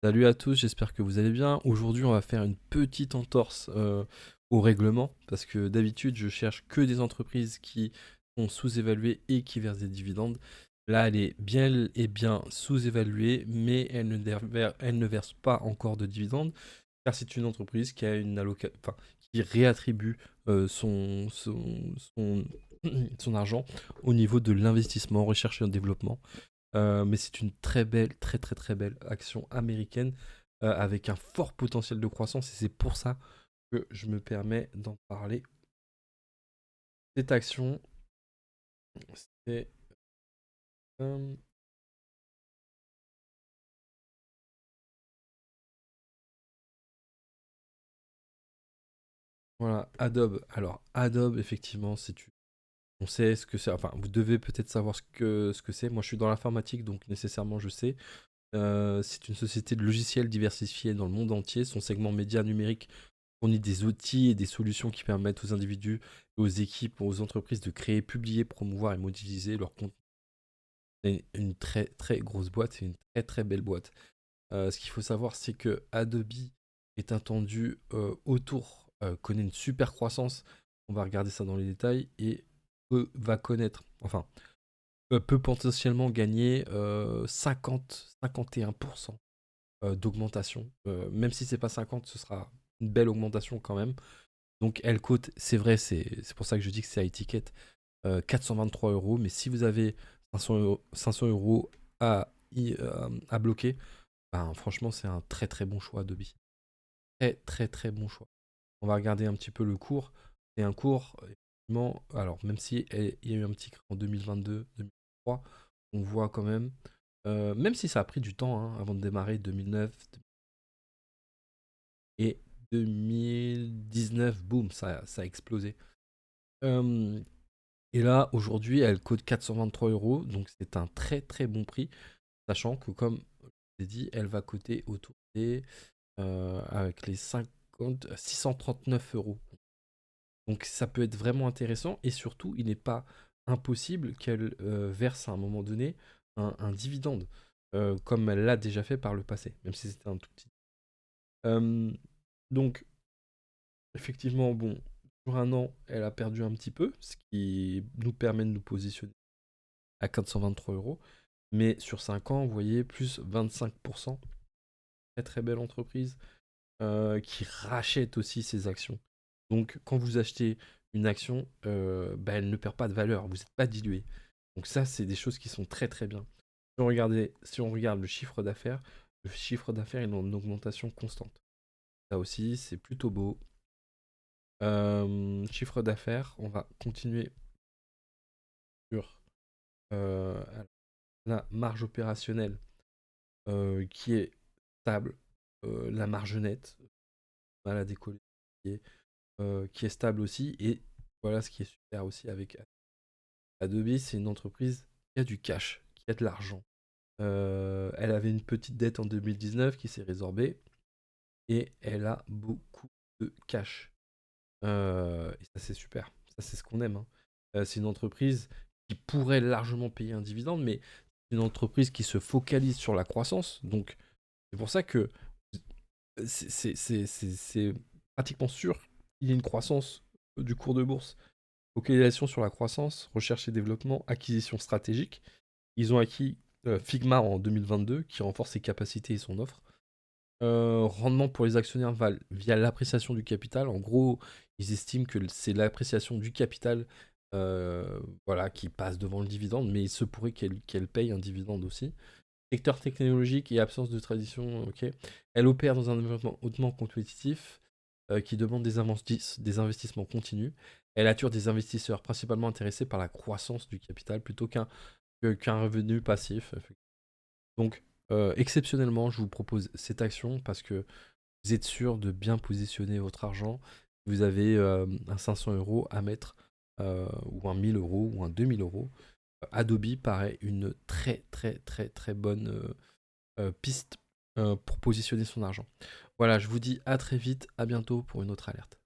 Salut à tous, j'espère que vous allez bien. Aujourd'hui, on va faire une petite entorse au règlement parce que d'habitude, je cherche que des entreprises qui sont sous-évaluées et qui versent des dividendes. Là, elle est bien et bien sous-évaluée, mais elle ne verse pas encore de dividendes car c'est une entreprise qui a enfin, qui réattribue son son argent au niveau de l'investissement, recherche et développement. Mais c'est une très belle, très très très belle action américaine avec un fort potentiel de croissance et c'est pour ça que je me permets d'en parler. Cette action, c'est euh, voilà, Adobe. Alors Adobe, effectivement, on sait ce que c'est. Enfin, vous devez peut-être savoir ce que c'est. Moi, je suis dans l'informatique, donc nécessairement, je sais. C'est une société de logiciels diversifiés dans le monde entier. Son segment média numérique fournit des outils et des solutions qui permettent aux individus, aux équipes, aux entreprises de créer, publier, promouvoir et modéliser leur contenu. C'est une très très grosse boîte, c'est une très très belle boîte. Ce qu'il faut savoir, c'est que Adobe est attendu connaît une super croissance. On va regarder ça dans les détails et va connaître, enfin, peut potentiellement gagner 50-51% d'augmentation. Même si c'est pas 50, ce sera une belle augmentation quand même. Donc elle coûte, c'est vrai, c'est pour ça que je dis que c'est à étiquette, 423 euros. Mais si vous avez 500 euros à bloquer, ben, franchement, c'est un très très bon choix Adobe. Très très très bon choix. On va regarder un petit peu le cours. C'est un cours, effectivement, alors même si il y a eu un petit crack en 2022-2023, on voit quand même, même si ça a pris du temps hein, avant de démarrer, 2009 et 2019, boum, ça a explosé. Euh, Et là, aujourd'hui, elle coûte 423 euros, donc c'est un très très bon prix, sachant que, comme je l'ai dit, elle va coûter autour des, avec les 639 euros. Donc ça peut être vraiment intéressant, et surtout, il n'est pas impossible qu'elle verse à un moment donné un dividende, comme elle l'a déjà fait par le passé, même si c'était un tout petit. Euh, donc, effectivement, bon, sur un an, elle a perdu un petit peu, ce qui nous permet de nous positionner à 423 euros. Mais sur 5 ans, vous voyez, plus 25%. Très très belle entreprise qui rachète aussi ses actions. Donc quand vous achetez une action, bah, elle ne perd pas de valeur, vous n'êtes pas dilué. Donc ça, c'est des choses qui sont très très bien. Si on regarde le chiffre d'affaires est en augmentation constante. Ça aussi, c'est plutôt beau. Chiffre d'affaires, on va continuer sur euh, la marge opérationnelle qui est stable, la marge nette, mal à décoller, qui est stable aussi. Et voilà ce qui est super aussi avec Adobe, c'est une entreprise qui a du cash, qui a de l'argent. Elle avait une petite dette en 2019 qui s'est résorbée et elle a beaucoup de cash. Et ça, c'est super. Ça, c'est ce qu'on aime, hein. C'est une entreprise qui pourrait largement payer un dividende, mais c'est une entreprise qui se focalise sur la croissance. Donc, c'est pour ça que c'est pratiquement sûr qu'il y a une croissance du cours de bourse. Focalisation sur la croissance, recherche et développement, acquisition stratégique. Ils ont acquis Figma en 2022, qui renforce ses capacités et son offre. Rendement pour les actionnaires via l'appréciation du capital. En gros, ils estiment que c'est l'appréciation du capital voilà, qui passe devant le dividende, mais il se pourrait qu'elle paye un dividende aussi. Secteur technologique et absence de tradition, ok. Elle opère dans un environnement hautement compétitif qui demande des investissements continus. Elle attire des investisseurs principalement intéressés par la croissance du capital plutôt qu'un revenu passif. Donc, exceptionnellement, je vous propose cette action parce que vous êtes sûr de bien positionner votre argent. Vous avez un 500 euros à mettre, ou un 1000 euros, ou un 2000 euros. Adobe paraît une très très très très bonne piste pour positionner son argent. Voilà, je vous dis à très vite, à bientôt pour une autre alerte.